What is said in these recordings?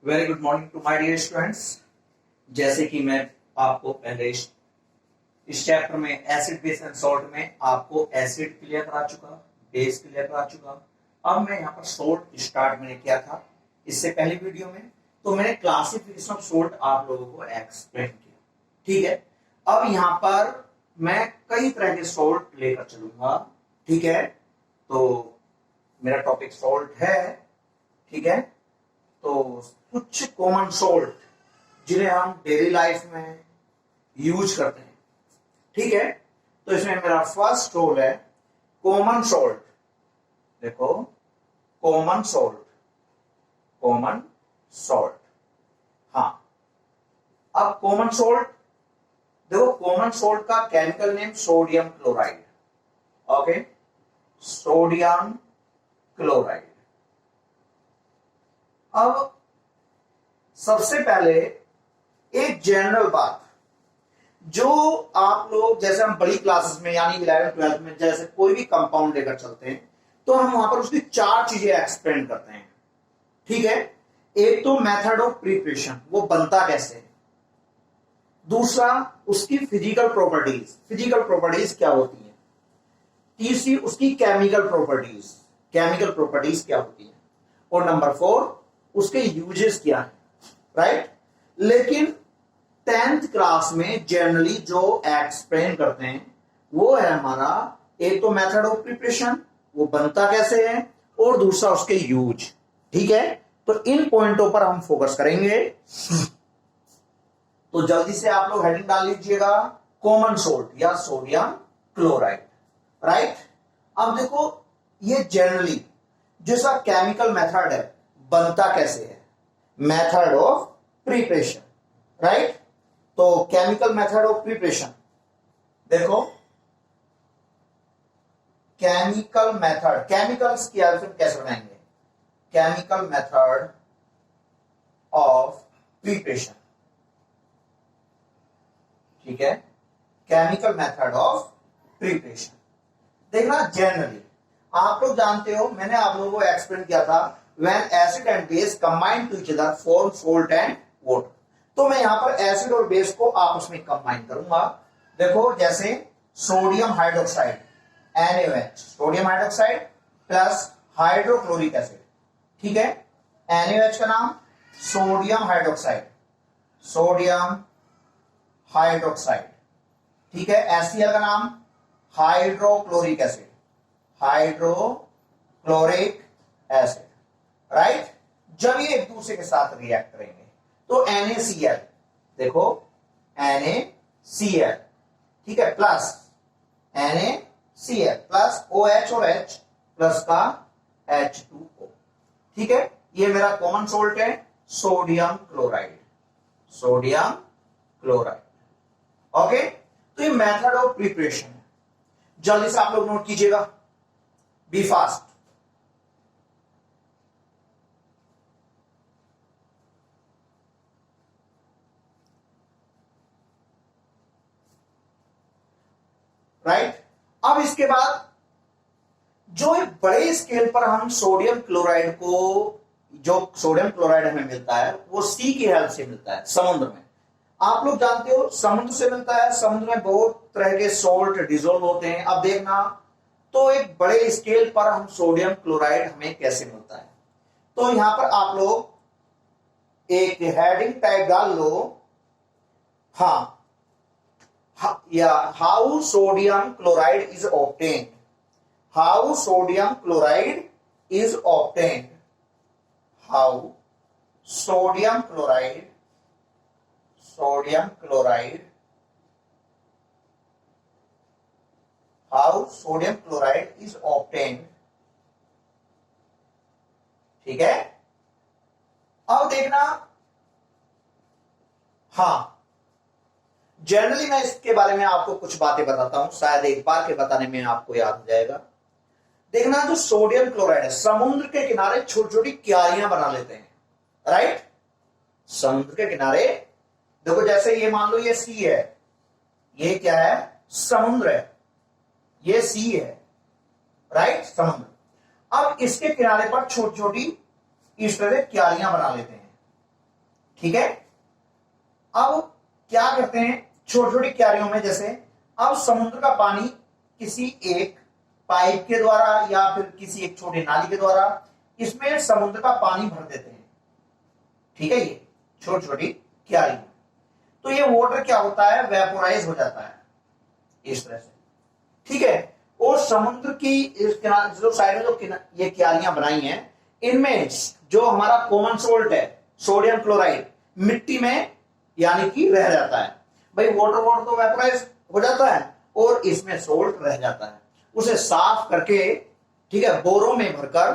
Very good morning to my dear students. जैसे कि मैं आपको पहले इस चैप्टर में एसिड बेस एंड सॉल्ट में आपको एसिड क्लियर करा चुका, बेस क्लियर करा चुका। अब मैं यहाँ पर सॉल्ट स्टार्ट मैंने किया था इससे पहले वीडियो में, तो मैंने क्लासिफिकेशन ऑफ सॉल्ट आप लोगों को एक्सप्लेन किया। ठीक है, अब यहाँ पर मैं कई तरह के सॉल्ट लेकर चलूंगा। ठीक है, तो मेरा टॉपिक सॉल्ट है। ठीक है, तो कुछ कॉमन सॉल्ट जिन्हें हम डेली लाइफ में यूज करते हैं। ठीक है, तो इसमें मेरा फर्स्ट रोल है कॉमन सॉल्ट। देखो, कॉमन सॉल्ट, कॉमन सॉल्ट। हाँ, अब कॉमन सॉल्ट देखो, कॉमन सॉल्ट का chemical name sodium chloride. Okay, sodium chloride. अब सबसे पहले एक जनरल बात, जो आप लोग जैसे हम बड़ी क्लासेस में यानी 11th 12th में जैसे कोई भी कंपाउंड लेकर चलते हैं तो हम वहां पर उसकी चार चीजें एक्सप्लेन करते हैं। ठीक है, एक तो मेथड ऑफ प्रिपरेशन, वो बनता कैसे है। दूसरा, उसकी फिजिकल प्रॉपर्टीज, फिजिकल प्रॉपर्टीज क्या होती है। तीसरी, उसकी केमिकल प्रॉपर्टीज, केमिकल प्रॉपर्टीज क्या होती है। और नंबर 4, उसके यूजेस क्या है। राइट, लेकिन 10th क्लास में जनरली जो एक्सप्लेन करते हैं वो है हमारा एक तो मेथड ऑफ प्रिपरेशन, वो बनता कैसे है, और दूसरा उसके यूज। ठीक है, तो इन पॉइंटों पर हम फोकस करेंगे। तो जल्दी से आप लोग हेडिंग डाल लीजिएगा, कॉमन सोल्ट या सोडियम क्लोराइड। राइट, अब देखो, ये जनरली जैसा केमिकल मेथड है, बनता कैसे है, मेथड ऑफ प्रिपरेशन। राइट, तो केमिकल मेथड ऑफ प्रिपरेशन देखो, केमिकल मेथड, केमिकल्स की हेल्प कैसे बनाएंगे, केमिकल मेथड ऑफ प्रिपरेशन। ठीक है, केमिकल मेथड ऑफ प्रिपरेशन देखना। जनरली आप लोग जानते हो, मैंने आप लोगों को एक्सप्लेन किया था, when acid and base combine to each other form salt and water। तो मैं यहां पर एसिड और बेस को आपस में कंबाइन करूंगा। देखो, जैसे sodium hydroxide NaOH, sodium hydroxide plus hydrochloric acid. ठीक है, NaOH का नाम सोडियम हाइड्रोक्साइड, सोडियम हाइड्रोक्साइड। ठीक है, HCl का नाम hydrochloric acid, hydrochloric acid. Right, जब ये एक दूसरे के साथ रिएक्ट करेंगे तो NaCl, देखो NaCl, ठीक है, प्लस NaCl प्लस OH और H प्लस का H2O। ठीक है, ये मेरा कॉमन सोल्ट है sodium chloride, sodium chloride. Okay, तो ये मेथड ऑफ प्रिपरेशन है। जल्दी से आप लोग नोट कीजिएगा, बी फास्ट। राइट, अब इसके बाद जो एक बड़े स्केल पर हम सोडियम क्लोराइड को, जो सोडियम क्लोराइड हमें मिलता है वो सी की हेल्प से मिलता है, समुद्र में। आप लोग जानते हो समुद्र से मिलता है, समुद्र में बहुत तरह के सोल्ट डिजोल्व होते हैं। अब देखना, तो एक बड़े स्केल पर हम सोडियम क्लोराइड हमें कैसे मिलता है। तो यहां पर आप लोग एक हेडिंग टैग डाल लो, हाँ, how sodium chloride is obtained, how sodium chloride is obtained, how sodium chloride, sodium chloride, how sodium chloride is obtained। ठीक है, अब देखना, हाँ, जनरली मैं इसके बारे में आपको कुछ बातें बताता हूं, शायद एक बार के बताने में आपको याद हो जाएगा। देखना, जो सोडियम क्लोराइड है, समुद्र के किनारे छोटी छोटी क्यारियां बना लेते हैं। राइट, समुद्र के किनारे देखो, जैसे ये मान लो ये सी है, ये क्या है, समुद्र है, ये सी है। राइट, समुद्र। अब इसके किनारे पर छोटी छोटी इस तरह क्यारियां बना लेते हैं। ठीक है। अब क्या करते हैं छोटी छोटी क्यारियों में, जैसे अब समुद्र का पानी किसी एक पाइप के द्वारा या फिर किसी एक छोटी नाली के द्वारा इसमें समुद्र का पानी भर देते हैं, ठीक है, ये छोटी छोटी क्यारी। तो ये वाटर क्या होता है, वेपोराइज हो जाता है इस तरह से, ठीक है। और समुद्र की जो साइड में जो ये क्यारियां बनाई हैं, इनमें जो हमारा कॉमन सोल्ट है सोडियम क्लोराइड मिट्टी में यानी कि रह जाता है। भाई वाटर तो वेपोराइज हो जाता है और इसमें सोल्ट रह जाता है, उसे साफ करके, ठीक है, बोरों में भरकर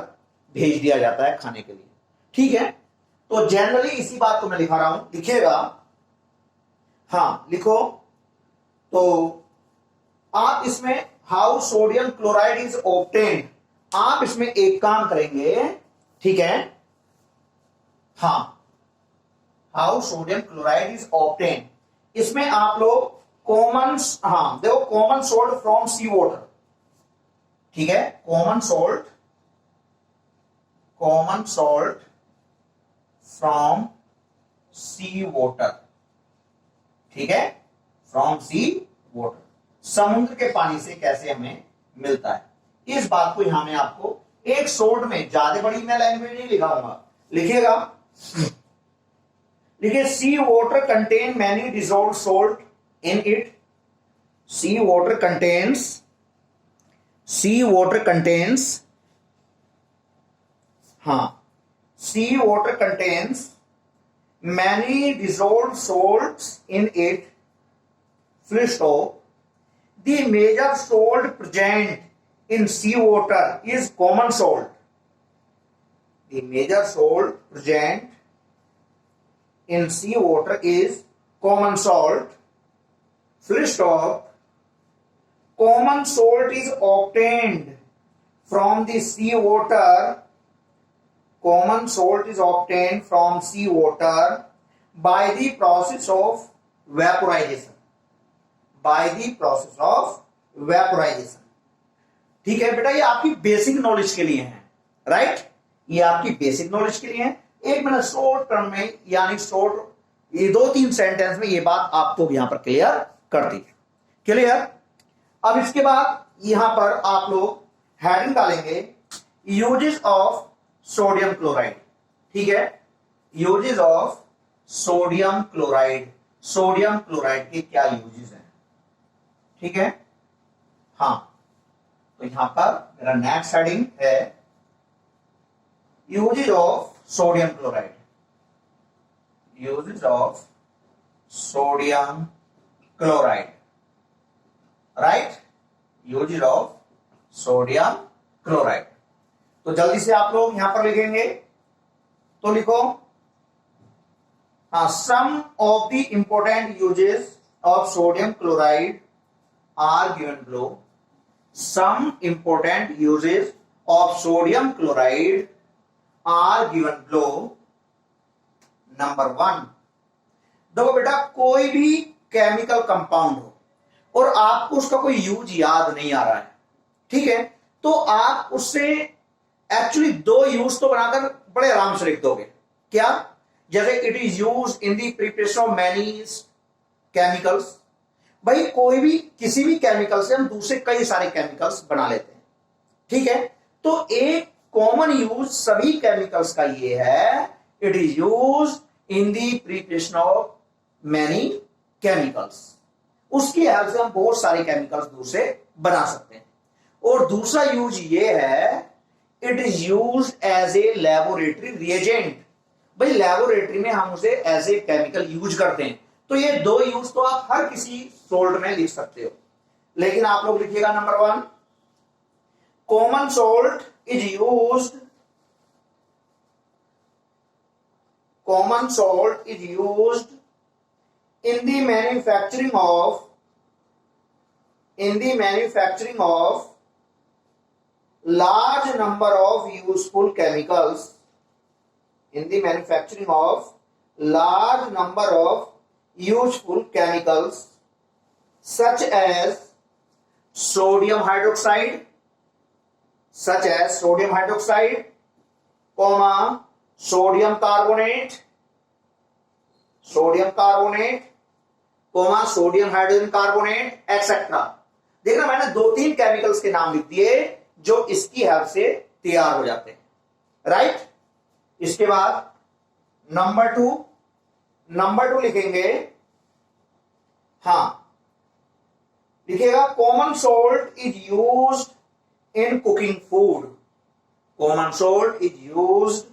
भेज दिया जाता है खाने के लिए, ठीक है। तो जनरली इसी बात को मैं लिखा रहा हूं, लिखिएगा, हाँ लिखो। तो आप इसमें how sodium chloride is obtained, आप इसमें एक काम करेंगे, ठीक है, हाँ, how sodium chloride is obtained, इसमें आप लोग कॉमन, हाँ देखो, common salt from sea water, ठीक है, common salt from sea water, ठीक है, फ्रॉम सी वाटर, समुद्र के पानी से कैसे हमें मिलता है, इस बात को यहां मैं आपको एक शॉर्ट में, ज्यादा बड़ी मैं लैंग्वेज नहीं लिखाऊंगा, लिखिएगा, देखिए, sea water contain many dissolve salt in it, sea water contains, हाँ, sea water contains many dissolve salts in it, full stop. The major salt present in seawater is common salt. The major salt present in seawater is common salt. Full stop. Common salt is obtained from the seawater. Common salt is obtained from seawater by the process of vaporization. By the process of vaporization. ठीक है बेटा, ये आपकी basic knowledge के लिए है, right, ये आपकी बेसिक नॉलेज के लिए है। एक मैंने शॉर्ट टर्म में, यानी शॉर्ट, ये 2-3 सेंटेंस में ये बात आपको यहां पर क्लियर कर दी, क्लियर। अब इसके बाद यहां पर आप लोग हेडिंग डालेंगे, यूजेस ऑफ सोडियम क्लोराइड, ठीक है, uses of sodium chloride, sodium chloride के क्या यूजेस हैं, ठीक है, हाँ। तो यहां पर मेरा नेक्स्ट हेडिंग है uses of sodium chloride, uses of sodium chloride, right, uses of sodium chloride. तो जल्दी से आप लोग यहां पर लिखेंगे, तो लिखो, हाँ, some of the important uses of sodium chloride are given below. Some important uses of sodium chloride are given below. Number 1, देखो बेटा, कोई भी केमिकल कंपाउंड हो और आपको उसका कोई यूज याद नहीं आ रहा है, ठीक है, तो आप उससे एक्चुअली 2 यूज तो बनाकर बड़े आराम से लिख दोगे। क्या? जैसे it is use in the preparation of many chemicals, भाई कोई भी, किसी भी केमिकल से हम दूसरे कई सारे केमिकल्स बना लेते हैं, ठीक है। तो एक कॉमन यूज सभी केमिकल्स का ये है, it is use in the preparation of many chemicals, उसकी हेल्प से हम बहुत सारे केमिकल्स दूसरे बना सकते हैं। और दूसरा यूज ये है, it is use as a laboratory reagent, भाई लैबोरेटरी में हम उसे एज ए केमिकल यूज करते हैं। तो ये 2 यूज तो आप हर किसी सोल्ट में लिख सकते हो, लेकिन आप लोग लिखिएगा number 1, common salt is used, common salt is used in the manufacturing of large number of useful chemicals, in the manufacturing of large number of useful chemicals such as sodium hydroxide, comma, sodium carbonate, sodium carbonate comma sodium hydrogen carbonate etcetera. देखना मैंने 2-3 chemicals के नाम लिख दिए जो इसकी help से तैयार हो जाते हैं, राइट। इसके बाद नंबर टू लिखेंगे, हाँ लिखिएगा common salt is used in cooking food. Common salt is used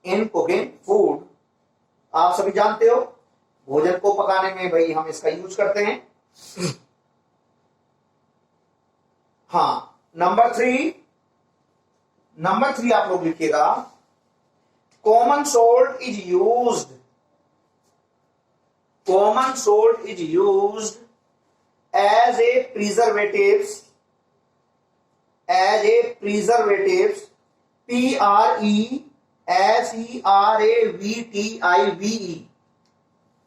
in cooking food. आप सभी जानते हो भोजन को पकाने में भाई हम इसका यूज करते हैं। हाँ नंबर थ्री आप लोग लिखिएगा common salt is used as a preservatives preservative,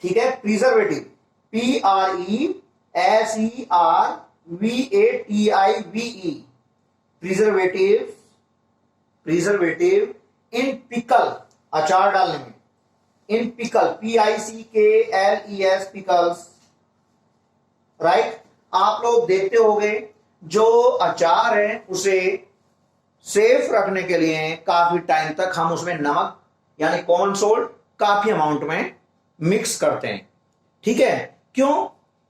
ठीक है, प्रिजर्वेटिव प्रिजर्वेटिव इन पिकल, अचार डालने में, इन पिकल PICKLES पिकल्स, राइट। आप लोग देखते होंगे जो अचार है उसे सेफ रखने के लिए काफी टाइम तक हम उसमें नमक यानी कॉमन सोल्ट काफी अमाउंट में मिक्स करते हैं, ठीक है। क्यों?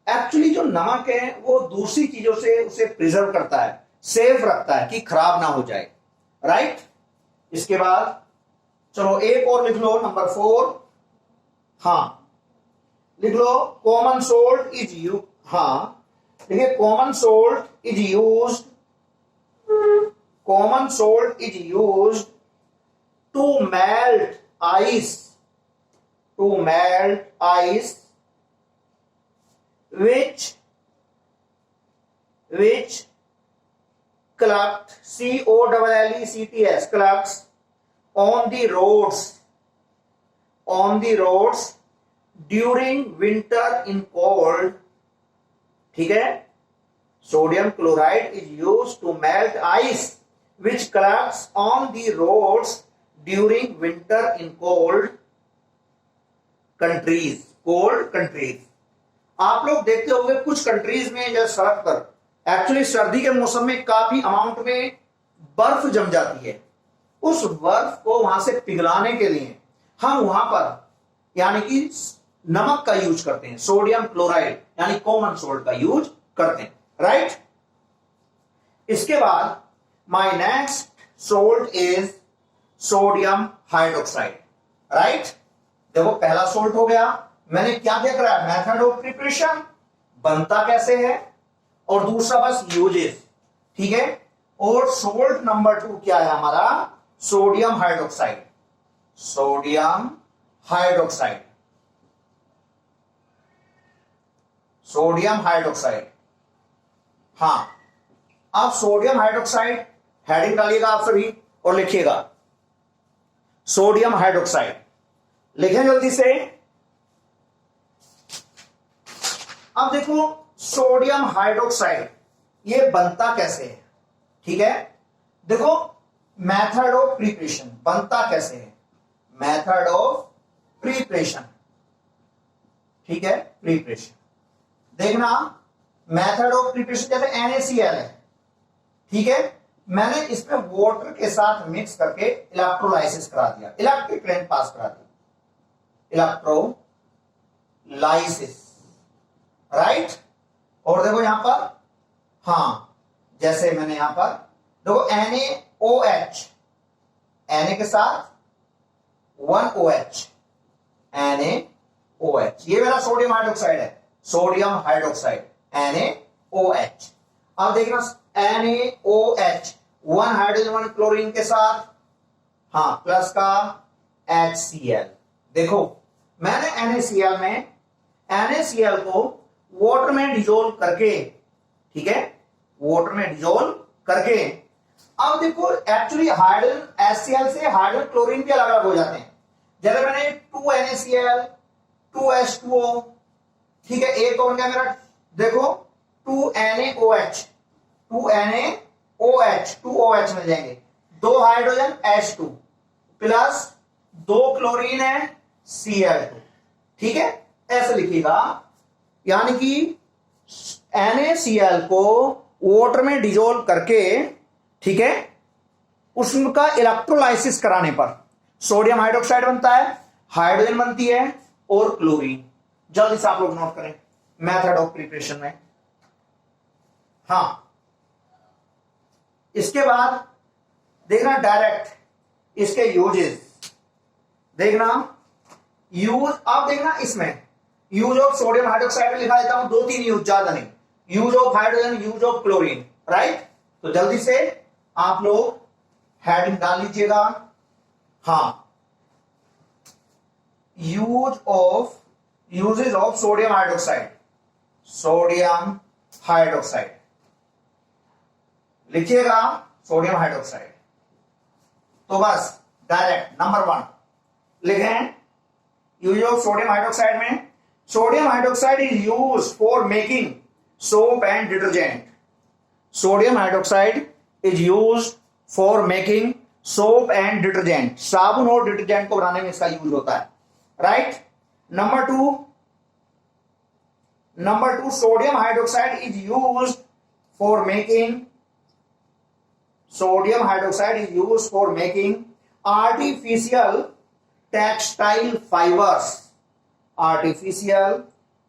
एक्चुअली जो नमक है वो दूसरी चीजों से उसे प्रिजर्व करता है, सेफ रखता है कि खराब ना हो जाए, राइट। इसके बाद चलो एक और लिख लो, नंबर 4, हाँ लिख लो कॉमन सोल्ट इज यू, हाँ देखिए common salt is used to melt ice which clucked COLLECTS clucks on the roads during winter in cold, ठीक है। Sodium chloride is used to melt ice which clucks on the roads during winter in cold countries. आप लोग देखते होंगे कुछ countries में या सड़क पर एक्चुअली सर्दी के मौसम में काफी अमाउंट में बर्फ जम जाती है। उस बर्फ को वहां से पिघलाने के लिए हम वहां पर यानी कि नमक का यूज करते हैं, सोडियम क्लोराइड यानी कॉमन सोल्ट का यूज करते हैं, राइट। इसके बाद my next salt is sodium hydroxide, right. देखो पहला सोल्ट हो गया, मैंने क्या क्या कराया, मेथड ऑफ प्रिपरेशन, बनता कैसे है, और दूसरा बस यूजेस, ठीक है। और सोल्ट नंबर 2 क्या है हमारा, सोडियम हाइड्रोक्साइड। हाँ अब सोडियम हाइड्रोक्साइड हेडिंग डालिएगा आप सभी और लिखिएगा सोडियम हाइड्रोक्साइड, लिखें जल्दी से। अब देखो सोडियम हाइड्रोक्साइड ये बनता कैसे है, ठीक है। देखो मेथड ऑफ प्रिपरेशन, बनता कैसे है, मेथड ऑफ प्रिपरेशन, ठीक है, प्रिपरेशन। देखना मेथड ऑफ प्रिपरेशन जैसे NaCl है, ठीक है, मैंने इसमें वाटर के साथ मिक्स करके इलेक्ट्रोलाइसिस करा दिया, इलेक्ट्रिक करंट पास करा दिया, इलेक्ट्रोलाइसिस, राइट। और देखो यहां पर, हाँ जैसे मैंने यहां पर देखो NaOH, Na के साथ 1OH, NaOH, ये मेरा सोडियम हाइड्रोक्साइड है, सोडियम हाइड्रोक्साइड NaOH। अब देखना NaOH 1 हाइड्रोजन 1 क्लोरीन के साथ, हाँ प्लस का HCl। देखो मैंने NaCl को वाटर में डिजोल्व करके, ठीक है, वाटर में डिजोल्व करके, अब देखो एक्चुअली हाइड्रोजन HCl से हाइड्रोजन क्लोरीन भी अलग अलग हो जाते हैं। जैसे मैंने 2 NaCl 2 H2O, ठीक है, एक और क्या मेरा, देखो 2 NaOH 2 OH मिल जाएंगे, 2 हाइड्रोजन H2 प्लस 2 क्लोरीन है Cl2, ठीक है, ऐसे लिखिएगा, यानी कि NaCl को वाटर में डिजोल्व करके, ठीक है, उसका इलेक्ट्रोलाइसिस कराने पर सोडियम हाइड्रोक्साइड बनता है, हाइड्रोजन बनती है और क्लोरीन। जल्दी से आप लोग नोट करें मेथड ऑफ प्रिपरेशन में। हाँ, इसके बाद देखना डायरेक्ट इसके यूजेस, देखना यूज, आप देखना इसमें यूज ऑफ सोडियम हाइड्रोक्साइड में लिखा देता हूं 2-3 यूज, ज्यादा नहीं, use of hydrogen, use of chlorine, right. तो जल्दी से आप लोग हेडिंग डाल लीजिएगा। हाँ, uses of sodium hydroxide, sodium hydroxide लिखिएगा, सोडियम हाइड्रोक्साइड। तो बस डायरेक्ट नंबर 1 लिखें, यूज ऑफ सोडियम हाइड्रोक्साइड में, sodium hydroxide is use for making soap and detergent. Sodium hydroxide is use for making soap and detergent, साबुन और detergent को बनाने में इसका यूज होता है, right. Number two sodium hydroxide is use for making, sodium hydroxide is used for making artificial textile fibers, artificial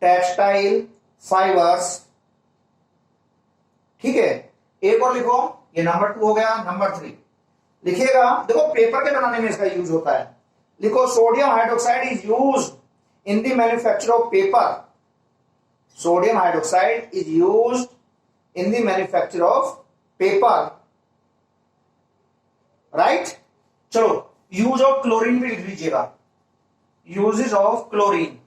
textile fibers, ठीक है। एक और लिखो, ये नंबर 2 हो गया। नंबर 3 लिखिएगा, देखो पेपर के बनाने में इसका यूज होता है, लिखो sodium hydroxide is used in the manufacture of paper, sodium hydroxide is used in the manufacture of paper, right. चलो यूज ऑफ क्लोरीन भी लिख लीजिएगा, यूजेस ऑफ क्लोरीन,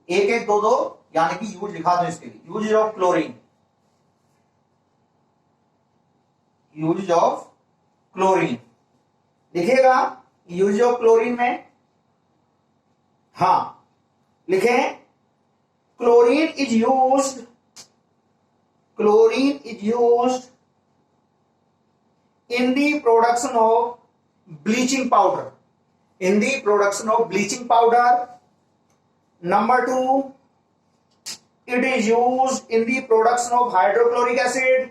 1-1, 2-2, यानी कि यूज लिखा दो इसके लिए, uses of chlorine, uses of chlorine लिखिएगा। यूज ऑफ क्लोरीन में, हाँ लिखें, chlorine is used in the production of bleaching powder, in the production of bleaching powder. Number 2, it is used in the production of hydrochloric acid,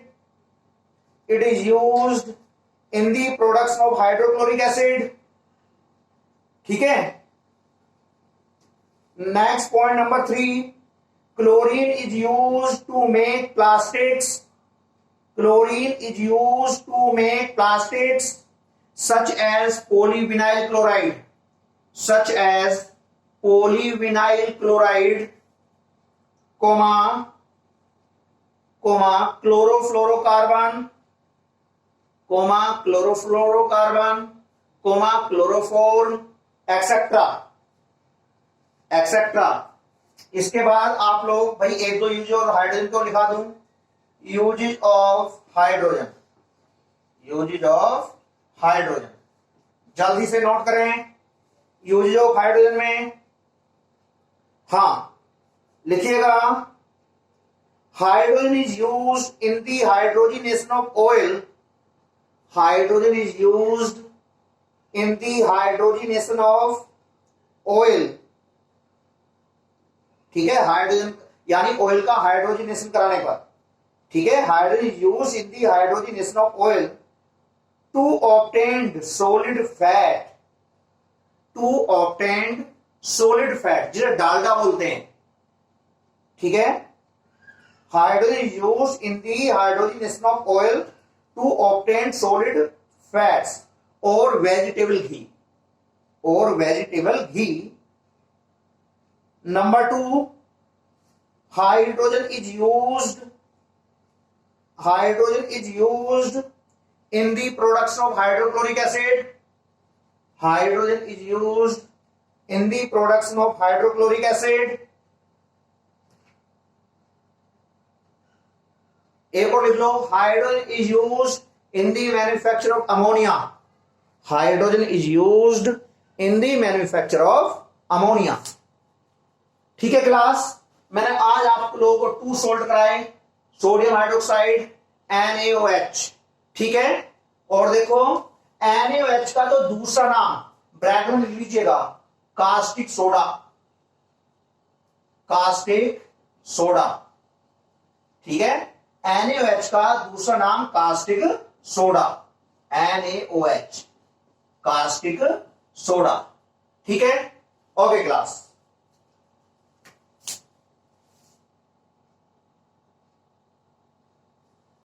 it is used in the production of hydrochloric acid, ठीक है। Next point number 3, chlorine is used to make plastics, chlorine is used to make plastics such as polyvinyl chloride, such as polyvinyl chloride, chlorofluorocarbon, chloroform, etcetera. इसके बाद आप लोग भाई 1-2 use और hydrogen को लिखा दूं, uses of hydrogen, uses of hydrogen, जल्दी से नोट करें। यूजेस ऑफ हाइड्रोजन में, हाँ लिखिएगा, hydrogen is used in the hydrogenation of oil, hydrogen is used in the hydrogenation of oil, ठीक है। हाइड्रोजन यानी ऑयल का हाइड्रोजनेशन कराने पर, ठीक है। Hydrogen is used in the hydrogenation of oil to obtain solid fat, to obtain solid fat, जिसे डालडा बोलते हैं, ठीक है। Hydrogen is used in the hydrogenation of oil to obtain solid fats और वेजिटेबल घी, और vegetable ghee. Number 2, hydrogen is used in the production of hydrochloric acid, hydrogen is used in the production of hydrochloric acid। एक और लिख लो, hydrogen is used in the manufacture of ammonia, hydrogen is used in the manufacture of ammonia, ठीक है। Class मैंने आज आप लोगों को 2 सोल्ट कराए, सोडियम हाइड्रोक्साइड NaOH, ठीक है। और देखो NaOH का तो दूसरा नाम ब्रैकेट में लिख लीजिएगा, कास्टिक सोडा, कास्टिक सोडा। ठीक है, NaOH का दूसरा नाम caustic soda, NaOH caustic soda. ठीक है, ओके क्लास।